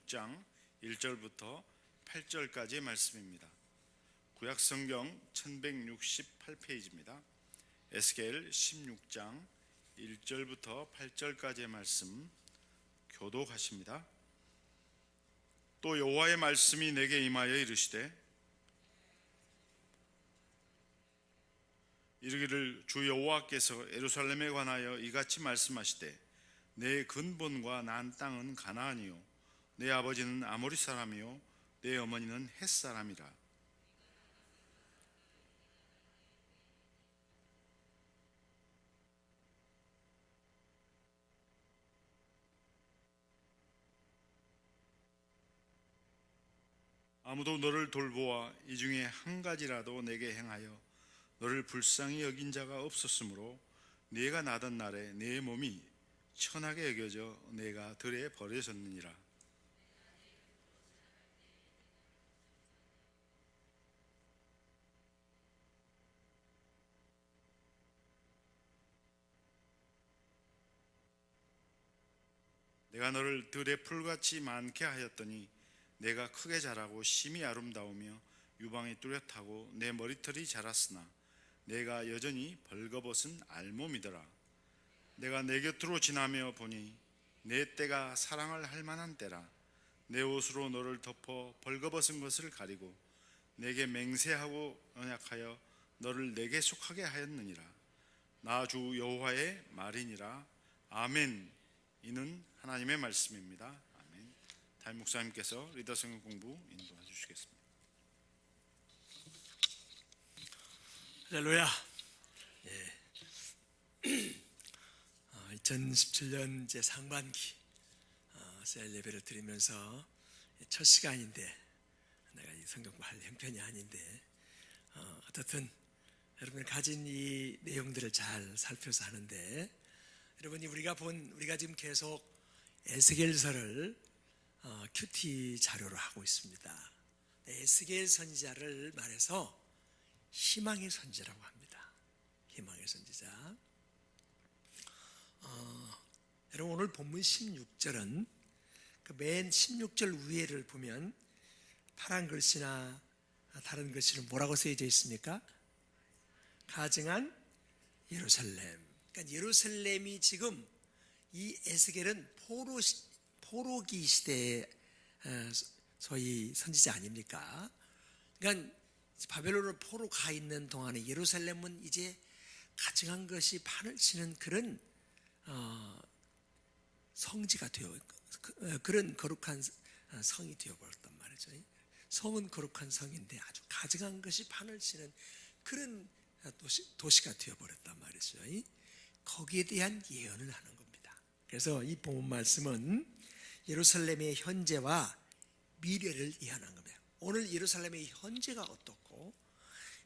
16장 1절부터 8절까지의 말씀입니다. 구약성경 1168페이지입니다. 에스겔 16장 1절부터 8절까지의 말씀 교독하십니다. 또 여호와의 말씀이 내게 임하여 이르시되 이르기를 주 여호와께서 예루살렘에 관하여 이같이 말씀하시되 내 근본과 난 땅은 가나안이요 내 아버지는 아모리 사람이요 내 어머니는 헷 사람이라. 아무도 너를 돌보아 이 중에 한 가지라도 내게 행하여 너를 불쌍히 여긴 자가 없었으므로 네가 나던 날에 내 몸이 천하게 여겨져 내가 들에 버려졌느니라. 내가 너를 들에 풀같이 많게 하였더니 내가 크게 자라고 심히 아름다우며 유방이 뚜렷하고 내 머리털이 자랐으나 내가 여전히 벌거벗은 알몸이더라. 내가 내 곁으로 지나며 보니 내 때가 사랑을 할 만한 때라. 내 옷으로 너를 덮어 벌거벗은 것을 가리고 내게 맹세하고 언약하여 너를 내게 속하게 하였느니라. 나 주 여호와의 말이니라. 아멘. 이는 하나님의 말씀입니다. 아멘. 담임 목사님께서 리더 성경 공부 인도해 주시겠습니다. 할렐루야. 2017년 이제 상반기 셀 예배를 드리면서 첫 시간인데 내가 이 성경 할 형편이 아닌데 어떻든 여러분이 가진 이 내용들을 잘 살펴서 하는데 여러분이 우리가 지금 계속 에스겔서를 큐티 자료로 하고 있습니다. 에스겔 선지자를 말해서 희망의 선지자라고 합니다. 희망의 선지자. 여러분 오늘 본문 16절은 그 맨 16절 위에를 보면 파란 글씨나 다른 글씨는 뭐라고 쓰여져 있습니까? 가증한 예루살렘. 그러니까 예루살렘이 지금 이 에스겔은 포로기 시대의 소위 선지자 아닙니까? 그러니까 바벨론으로 포로 가 있는 동안에 예루살렘은 이제 가증한 것이 판을 치는 그런 성지가 되어 그런 거룩한 성이 되어버렸단 말이죠. 성은 거룩한 성인데 아주 가증한 것이 판을 치는 그런 도시가 되어버렸단 말이죠. 거기에 대한 예언을 하는 겁니다. 그래서 이 본문 말씀은 예루살렘의 현재와 미래를 예언한 겁니다. 오늘 예루살렘의 현재가 어떻고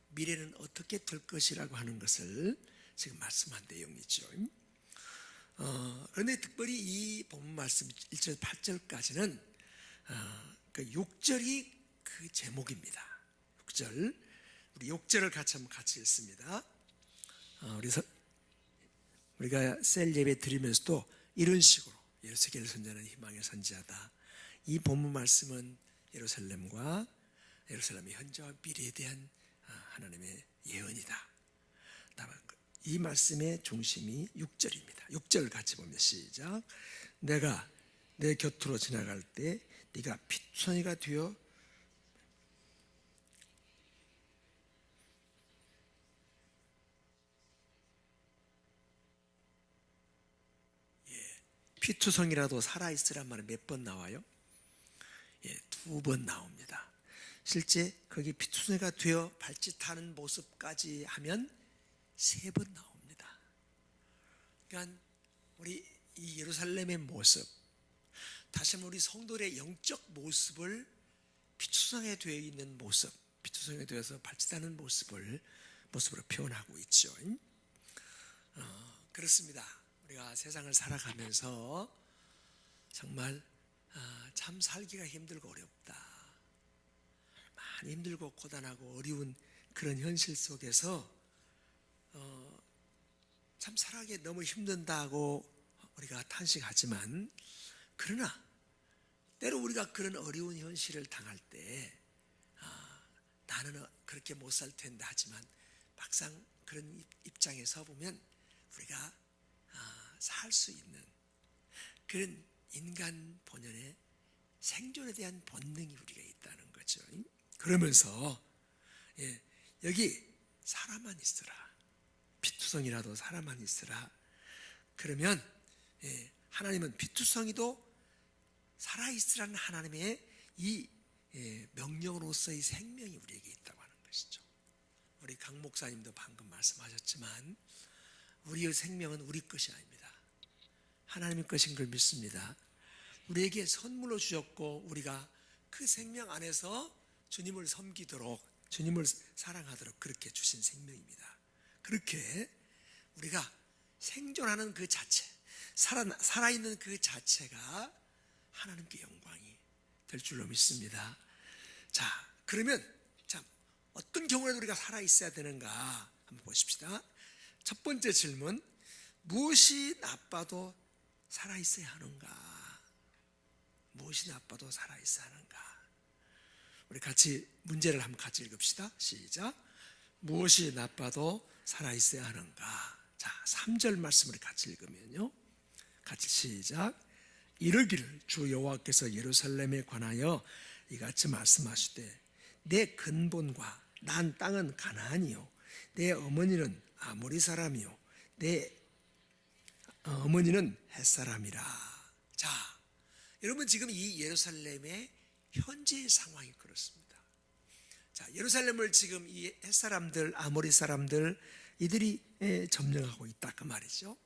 미래는 어떻게 될 것이라고 하는 것을 지금 말씀한 내용이죠. 그런데 특별히 이 본문 말씀 1절 8절까지는 그 6절이 그 제목입니다. 6절 우리 6절을 같이 읽습니다. 우리가 셀 예배 드리면서도 이런 식으로 에스겔 선지자는 희망의 선지자다. 이 본문 말씀은 예루살렘과 예루살렘의 현재와 미래에 대한 하나님의 예언이다. 이 말씀의 중심이 6절입니다. 6절 같이 보면 시작. 내가 내 곁으로 지나갈 때 네가 피투성이가 되어 피투성이라도 살아있으란 말은 몇 번 나와요? 2번 나옵니다. 실제 거기 피투성이가 되어 발짓하는 모습까지 하면 3번 나옵니다. 그러니까 우리 이 예루살렘의 모습, 다시 한번 우리 성도의 영적 모습을 피투성이가 되어 있는 모습, 피투성이가 되어서 발짓하는 모습으로 표현하고 있죠. 그렇습니다. 우리가 세상을 살아가면서 정말 참 살기가 힘들고 어렵다. 많이 힘들고 고단하고 어려운 그런 현실 속에서 참 살아가기 너무 힘든다고 우리가 탄식하지만 그러나 때로 우리가 그런 어려운 현실을 당할 때 나는 그렇게 못 살 텐데 하지만 막상 그런 입장에 서 보면 우리가 살 수 있는 그런 인간 본연의 생존에 대한 본능이 우리가 있다는 거죠. 그러면서 여기 살아만 있으라, 피투성이라도 살아만 있으라. 그러면 하나님은 피투성이도 살아있으라는 하나님의 이 명령으로서의 생명이 우리에게 있다고 하는 것이죠. 우리 강 목사님도 방금 말씀하셨지만 우리의 생명은 우리 것이 아닙니다. 하나님의 것인 걸 믿습니다. 우리에게 선물로 주셨고 우리가 그 생명 안에서 주님을 섬기도록, 주님을 사랑하도록 그렇게 주신 생명입니다. 그렇게 우리가 생존하는 그 자체, 살아있는 그 자체가 하나님께 영광이 될 줄로 믿습니다. 자, 그러면 어떤 경우에도 우리가 살아있어야 되는가 한번 보십시다. 첫 번째 질문, 무엇이 나빠도 살아있어야 하는가? 무엇이 나빠도 살아있어야 하는가? 우리 같이 문제를 한번 같이 읽읍시다. 시작. 무엇이 나빠도 살아있어야 하는가? 자, 3절 말씀을 같이 읽으면요, 같이 시작. 이르기를 주 여호와께서 예루살렘에 관하여 이같이 말씀하시되 내 근본과 난 땅은 가나안이요 내 어머니는 아모리 사람이요 내 어머니는 햇사람이라. 자, 여러분 지금 이 예루살렘의 현재 상황이 그렇습니다. 자, 예루살렘을 지금 이 햇사람들, 아모리 사람들 이들이 점령하고 있다 그 말이죠.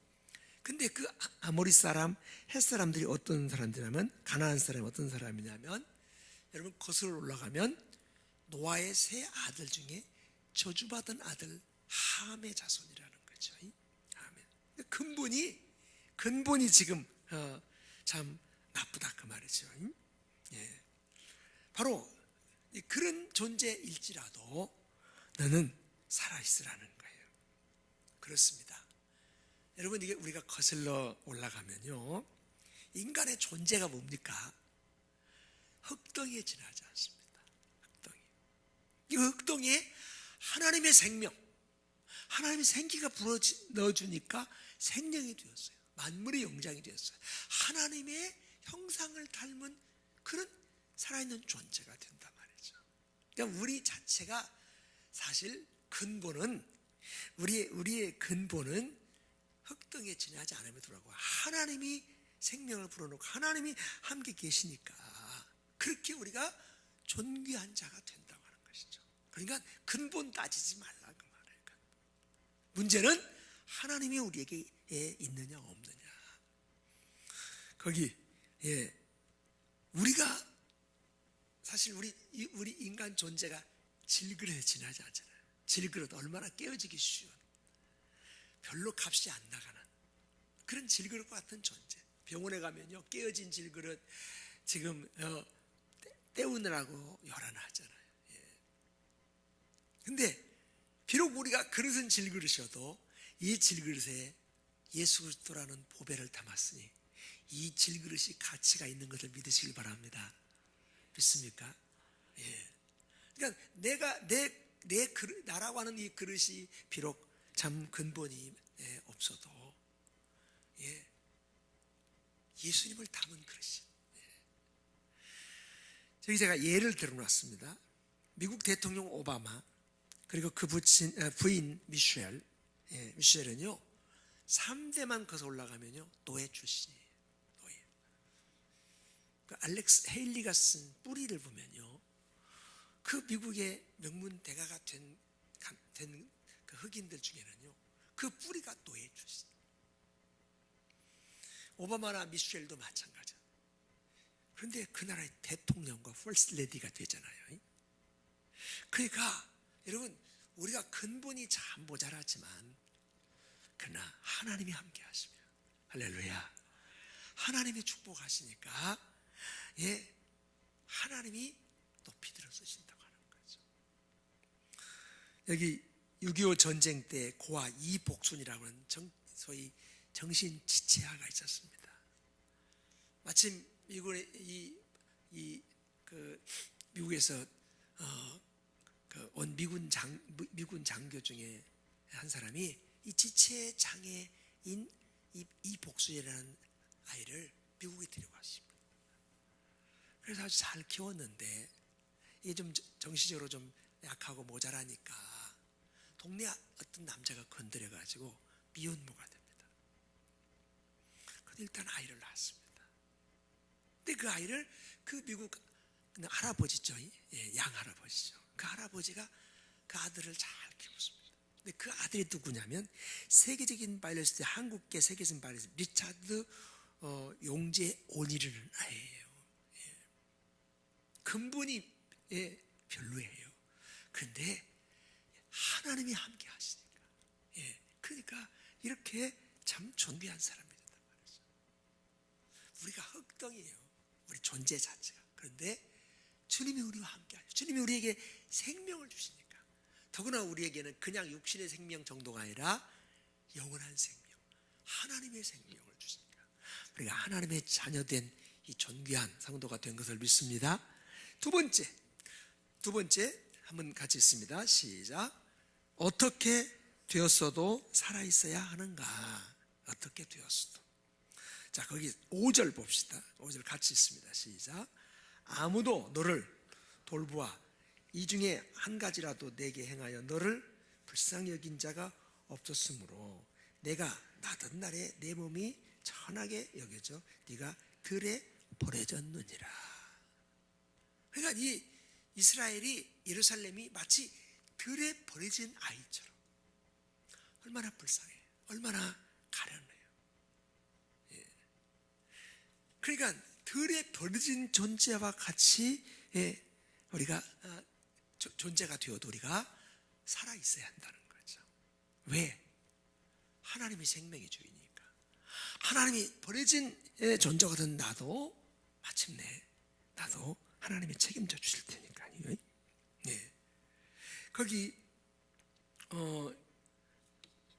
근데 그 아모리 사람, 햇사람들이 어떤 사람들이냐면, 가나안 사람이 어떤 사람이냐면, 여러분 거슬러 올라가면 노아의 세 아들 중에 저주받은 아들 함의 자손이라는 거죠. 함의. 근본이 지금 참 나쁘다 그 말이죠. 바로 그런 존재일지라도 너는 살아있으라는 거예요. 그렇습니다. 여러분, 이게 우리가 거슬러 올라가면요, 인간의 존재가 뭡니까? 흙덩이에 지나지 않습니다. 흙덩이. 이 흙덩이에 하나님의 생명, 하나님의 생기가 불어 넣어주니까 생명이 되었어요. 만물의 영장이 되었어요. 하나님의 형상을 닮은 그런 살아있는 존재가 된단 말이죠. 그러니까 우리 자체가 사실 근본은, 우리의 근본은 흙덩이에 지나지 않음에도 불구하고 하나님이 생명을 불어넣고 하나님이 함께 계시니까 그렇게 우리가 존귀한 자가 된다고 하는 것이죠. 그러니까 근본 따지지 말라 그 말이에요. 문제는 하나님이 우리에게 있느냐 없느냐. 거기 우리가 사실 우리 인간 존재가 질그릇에 지나지 않잖아요. 질그릇 얼마나 깨어지기 쉬운, 별로 값이 안 나가는 그런 질그릇과 같은 존재. 병원에 가면요, 깨어진 질그릇 지금 때우느라고 열어놔잖아요. 근데 비록 우리가 그릇은 질그릇이어도 이 질그릇에 예수 그리스도라는 보배를 담았으니 이 질그릇이 가치가 있는 것을 믿으시길 바랍니다. 믿습니까? 그러니까 내 그릇, 나라고 하는 이 그릇이 비록 참 근본이 없어도 예수님을 담은 그릇이. 저기 제가 예를 들어놨습니다. 미국 대통령 오바마 그리고 그 부인 미셸은요 3대만 거서 올라가면요 노예 출신이에요. 노예. 그 알렉스 헤일리가 쓴 뿌리를 보면요, 그 미국의 명문 대가가 된 그 흑인들 중에는요 그 뿌리가 노예 출신. 오바마나 미셸도 마찬가지예요. 그런데 그 나라의 대통령과 퍼스트 레디가 되잖아요. 그러니까 여러분, 우리가 근본이 참 모자라지만 그러나 하나님이 함께 하시며, 할렐루야, 하나님이 축복하시니까 하나님이 높이 들어 쓰신다고 하는 거죠. 여기 6.25 전쟁 때 고아 이복순이라고 하는 소위 정신지체아가 있었습니다. 마침 미국의 이 미국에서 온 미군 장교 중에 한 사람이 이 지체 장애인 이 복수이라는 아이를 미국에 데려갔습니다. 그래서 아주 잘 키웠는데 이게 좀 정신적으로 좀 약하고 모자라니까 동네 어떤 남자가 건드려가지고 미혼모가 됩니다. 그런데 일단 아이를 낳았습니다. 근데 그 아이를 그 미국 할아버지죠, 양 할아버지죠. 그 할아버지가 그 아들을 잘 키웠습니다. 근데 그 아들이 누구냐면 세계적인 바이올리스트, 한국계 세계적인 바이올리스트 리차드 용재 온이라는 아이예요. 근본이 별로예요. 그런데 하나님이 함께 하시니까, 그러니까 이렇게 참 존귀한 사람이 된단 말이죠. 우리가 흙덩이에요, 우리 존재 자체가. 그런데 주님이 우리와 함께 하죠. 주님이 우리에게 생명을 주시니까, 더구나 우리에게는 그냥 육신의 생명 정도가 아니라 영원한 생명, 하나님의 생명을 주시니까 우리가 하나님의 자녀된 이 존귀한 성도가 된 것을 믿습니다. 두 번째 한번 같이 읽습니다. 시작. 어떻게 되었어도 살아있어야 하는가? 어떻게 되었어도. 자, 거기 5절 봅시다. 5절 같이 읽습니다. 시작. 아무도 너를 돌보아 이 중에 한 가지라도 내게 행하여 너를 불쌍히 여긴 자가 없었으므로 내가 나던 날에 내 몸이 천하게 여겨져 네가 들에 버려졌느니라. 그러니까 이 이스라엘이, 예루살렘이 마치 들에 버려진 아이처럼 얼마나 불쌍해, 얼마나 가련해요. 그러니까 들에 버려진 존재와 같이 우리가 존재가 되어도 우리가 살아 있어야 한다는 거죠. 왜? 하나님이 생명의 주이니까. 하나님이 버려진 존재가 된 나도 마침내 나도 하나님이 책임져 주실 테니까요. 거기 그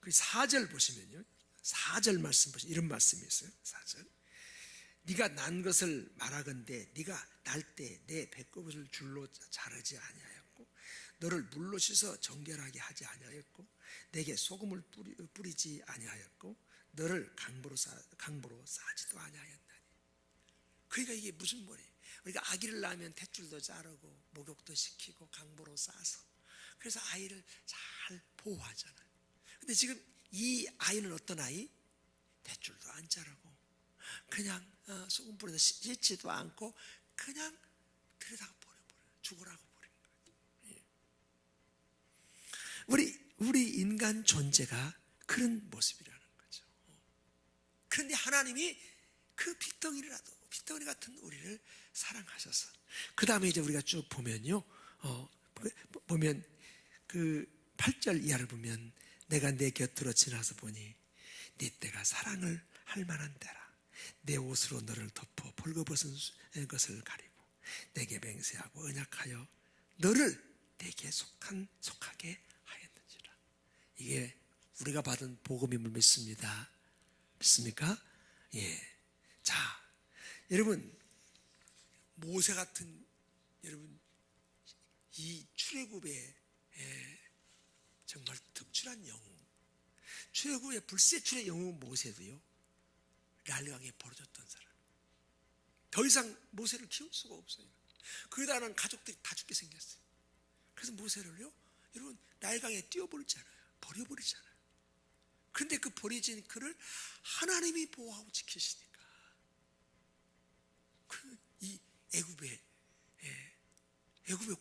4절 보시면요, 4절 말씀 보시면 이런 말씀이 있어요. 4절. 네가 난 것을 말하건대 네가 날 때 내 배꼽을 줄로 자르지 아니하였고 너를 물로 씻어 정결하게 하지 아니하였고 내게 소금을 뿌리지 아니하였고 너를 강보로 싸지도 아니하였나니. 그러니까 이게 무슨 말이에요? 우리가 아기를 낳으면 탯줄도 자르고 목욕도 시키고 강보로 싸서 그래서 아이를 잘 보호하잖아요. 근데 지금 이 아이는 어떤 아이? 탯줄도 안 자르고 그냥 소금 뿌려서 씻지도 않고 그냥 들여다가 버려버려요. 죽으라고 버린 거예요. 우리 인간 존재가 그런 모습이라는 거죠. 그런데 하나님이 그 핏덩이 같은 우리를 사랑하셔서 그 다음에 이제 우리가 쭉 보면요, 보면 그 8절 이하를 보면 내가 내 곁으로 지나서 보니 네 때가 사랑을 할 만한 때라. 내 옷으로 너를 덮어 벌거벗은 것을 가리고 내게 맹세하고 언약하여 너를 내게 속하게 하였는지라. 이게 우리가 받은 복음임을 믿습니다. 믿습니까? 예. 자, 여러분, 모세 같은, 여러분, 이 출애굽의 정말 특출한 영웅, 출애굽의 불세출의 영웅 모세도요, 랄강에 버려졌던 사람. 더 이상 모세를 키울 수가 없어요. 그러다 난 가족들이 다 죽게 생겼어요. 그래서 모세를요, 여러분, 랄강에 띄워버리잖아요. 버려버리잖아요. 그런데 그 버려진 그를 하나님이 보호하고 지키시니까 이 애굽의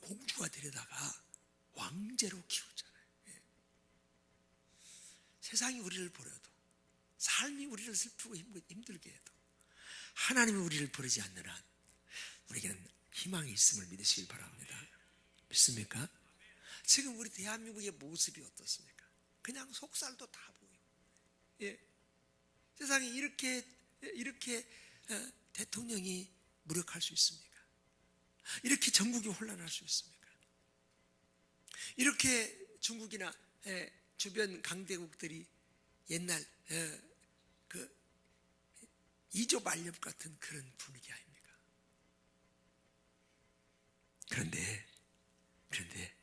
공주가 데려다가 왕제로 키우잖아요. 세상이 우리를 버려도, 삶이 우리를 슬프고 힘들게 해도 하나님이 우리를 버리지 않는 한 우리에게는 희망이 있음을 믿으시길 바랍니다. 믿습니까? 지금 우리 대한민국의 모습이 어떻습니까? 그냥 속살도 다 보여요. 세상에 이렇게 대통령이 무력할 수 있습니까? 이렇게 전국이 혼란할 수 있습니까? 이렇게 중국이나 주변 강대국들이 옛날 그 이조 만렵 같은 그런 분위기 아닙니까? 그런데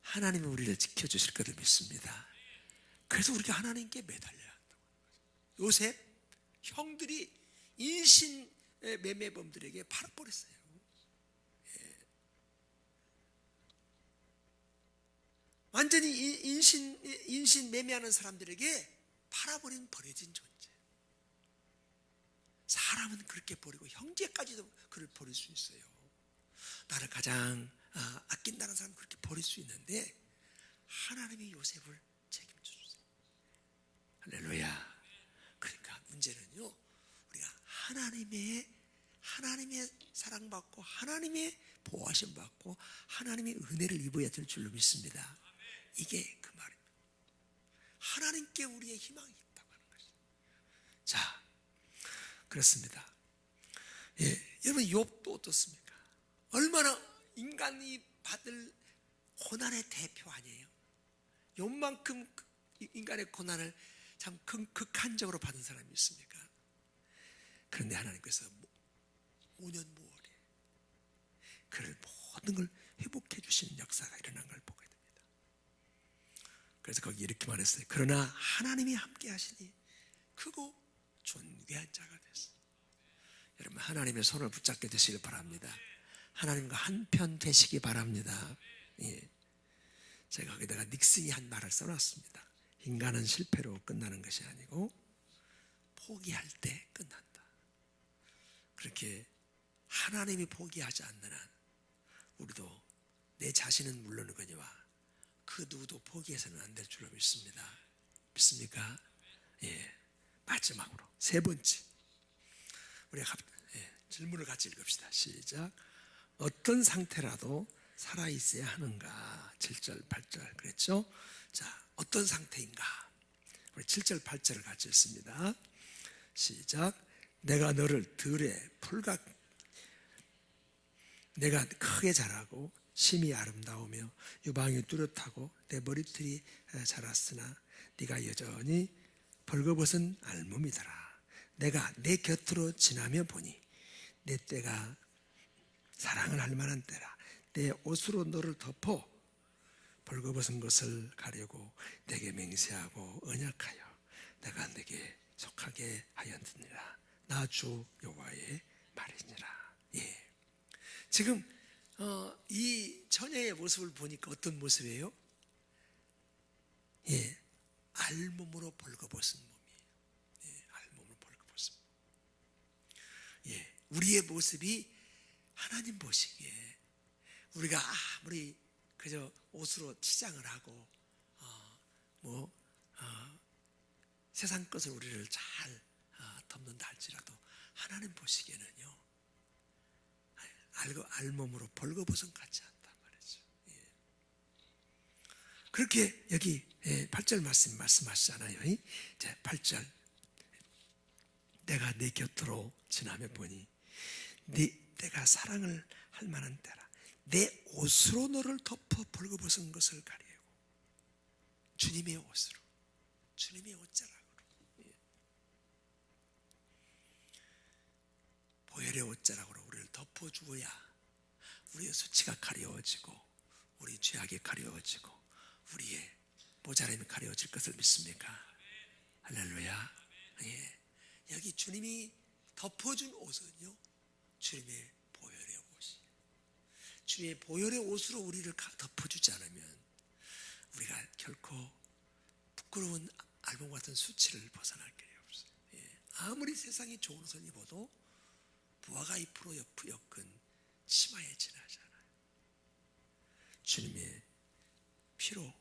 하나님은 우리를 지켜주실 것을 믿습니다. 그래서 우리가 하나님께 매달려야 한다고. 요셉 형들이 인신 매매범들에게 팔아버렸어요. 완전히 인신 매매하는 사람들에게 팔아버린 버려진 존재. 사람은 그렇게 버리고 형제까지도 그를 버릴 수 있어요. 나를 가장 아낀다는 사람은 그렇게 버릴 수 있는데 하나님이 요셉을 책임져 주세요. 할렐루야. 그러니까 문제는요, 우리가 하나님의 사랑받고 하나님의 보호하심 받고 하나님의 은혜를 입어야 될 줄로 믿습니다. 이게 그 말입니다. 하나님께 우리의 희망이 있다고 하는 것이죠. 자, 그렇습니다. 예, 여러분 욥도 어떻습니까? 얼마나 인간이 받을 고난의 대표 아니에요? 욥만큼 인간의 고난을 참 극한적으로 받은 사람이 있습니까? 그런데 하나님께서 5년 모월에 그를 모든 걸 회복해 주시는 역사가 일어난 걸 보게 됩니다. 그래서 거기 이렇게 말했어요. 그러나 하나님이 함께 하시니 크고 존귀한 자가 됐어요. 여러분 하나님의 손을 붙잡게 되시길 바랍니다. 하나님과 한편 되시기 바랍니다. 예. 제가 거기다가 닉슨이 한 말을 써놨습니다. 인간은 실패로 끝나는 것이 아니고 포기할 때 끝난다. 그렇게 하나님이 포기하지 않는 한 우리도 내 자신은 물론이거니와 그 누구도 포기해서는 안 될 줄로 믿습니다. 믿습니까? 예. 마지막으로 세 번째 우리가 질문을 같이 읽읍시다. 시작. 어떤 상태라도 살아있어야 하는가? 7절 8절 그랬죠? 자, 어떤 상태인가? 우리 7절 8절을 같이 읽습니다. 시작. 내가 너를 들에 내가 크게 자라고 심히 아름다우며 유방이 뚜렷하고 내 머리털이 자랐으나 네가 여전히 벌거벗은 알몸이더라. 내가 내 곁으로 지나며 보니 내 때가 사랑을 할 만한 때라. 내 옷으로 너를 덮어 벌거벗은 것을 가려고 내게 맹세하고 언약하여 내가 내게 속하게 하였느니라. 나 주 여호와의 말이니라. 예. 지금 이 처녀의 모습을 보니까 어떤 모습이에요? 예, 알몸으로 벌거벗은 몸이에요. 예, 알몸으로 벌거벗은 몸. 예, 우리의 모습이 하나님 보시기에 우리가 아무리 그저 옷으로 치장을 하고 세상 것을 우리를 잘 덮는다 할지라도 하나님 보시기에는요 알몸으로 벌거벗은 같지 않단 말이죠. 예. 그렇게 여기 8절 말씀하시잖아요. 이제 8절 내가 내 곁으로 지나며 보니 내가 사랑을 할 만한 때라. 내 옷으로 너를 덮어 벌거벗은 것을 가리고 주님의 옷으로 주님의 옷자락으로 보혈의 옷자락으로 우리를 덮어주어야 우리의 수치가 가려워지고 우리 죄악이 가려워지고 우리의 모자람이 가려워질 것을 믿습니까? 할렐루야. 예. 여기 주님이 덮어준 옷은요 주님의 보혈의 옷이 주님의 보혈의 옷으로 우리를 덮어주지 않으면 우리가 결코 부끄러운 알몸 같은 수치를 벗어날 길이 없어요. 예. 아무리 세상이 좋은 옷을 입어도 부하가 2% 엮은 치마에 지나잖아요. 주님의 피로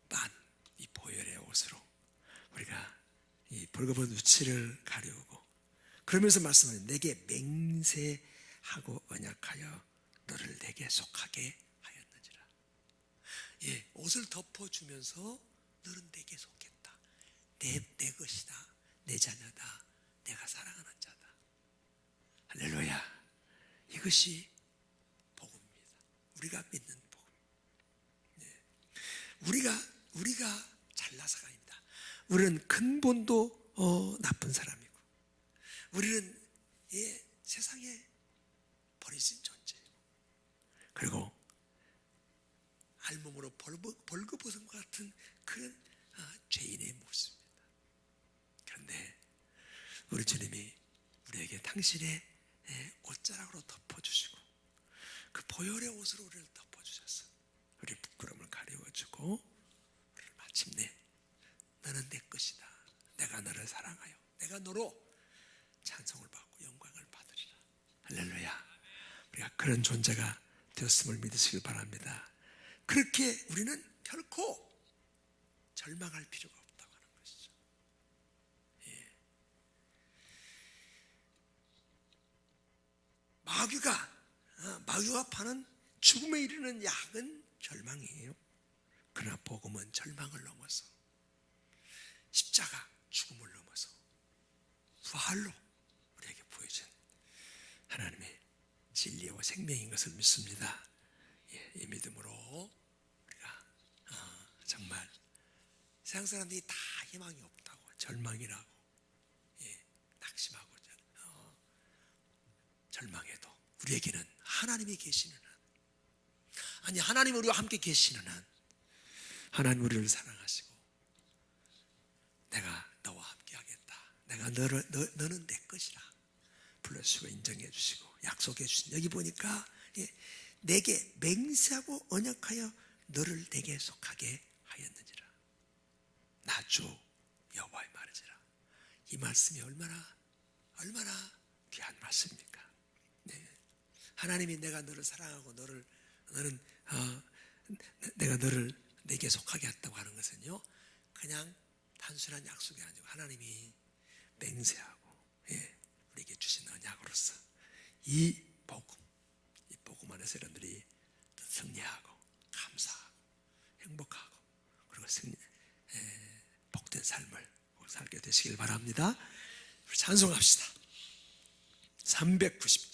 빤 이 보혈의 옷으로 우리가 이 벌거벗은 수치를 가려우고 그러면서 말씀하는 내게 맹세하고 언약하여 너를 내게 속하게 하였느니라. 예, 옷을 덮어주면서 너는 내게 속했다. 내 것이다. 내 자녀다. 내가 사랑하는 자다. 할렐루야. 이것이 복음입니다. 우리가 믿는 복음. 네. 우리가 잘나서가 아닙니다. 우리는 근본도 나쁜 사람이고 우리는 세상에 버리신 존재. 그리고 알몸으로 벌거벗은 것 같은 그런 죄인의 모습입니다. 그런데 우리 주님이 우리에게 당신의 옷자락으로 덮어주시고 그 보혈의 옷으로 우리를 덮어주셔서 우리 부끄러움을 가려워주고 우리를 마침내 너는 내 것이다. 내가 너를 사랑하여 내가 너로 찬송을 받고 영광을 받으리라. 할렐루야. 우리가 그런 존재가 되었음을 믿으시길 바랍니다. 그렇게 우리는 결코 절망할 필요가 없다고 하는 것이죠. 마귀가 파는 죽음에 이르는 약은 절망이에요. 그러나 복음은 절망을 넘어서 십자가 죽음을 넘어서 부활로 우리에게 보여준 하나님의 진리와 생명인 것을 믿습니다. 이 믿음으로 우리가 정말 세상 사람들이 다 희망이 없다고 절망이라고 낙심하고 절망해도 우리에게는 하나님이 계시는 한, 아니 하나님 우리와 함께 계시는 한, 하나님 우리를 사랑하시고 내가 너와 함께 하겠다, 내가 너는 내 것이라 불러주시고 인정해 주시고 약속해 주신, 여기 보니까 내게 맹세하고 언약하여 너를 내게 속하게 하였느니라. 나 주 여호와의 말이지라. 이 말씀이 얼마나 귀한 말씀입니까? 하나님이 내가 너를 사랑하고 내가 너를 내게 속하게 했다고 하는 것은요, 그냥 단순한 약속이 아니고 하나님이 맹세하고 우리에게 주신 언약으로서 이 복음 안에서 여러분들이 승리하고 감사하고 행복하고 그리고 복된 삶을 살게 되시길 바랍니다. 우리 찬송합시다. 397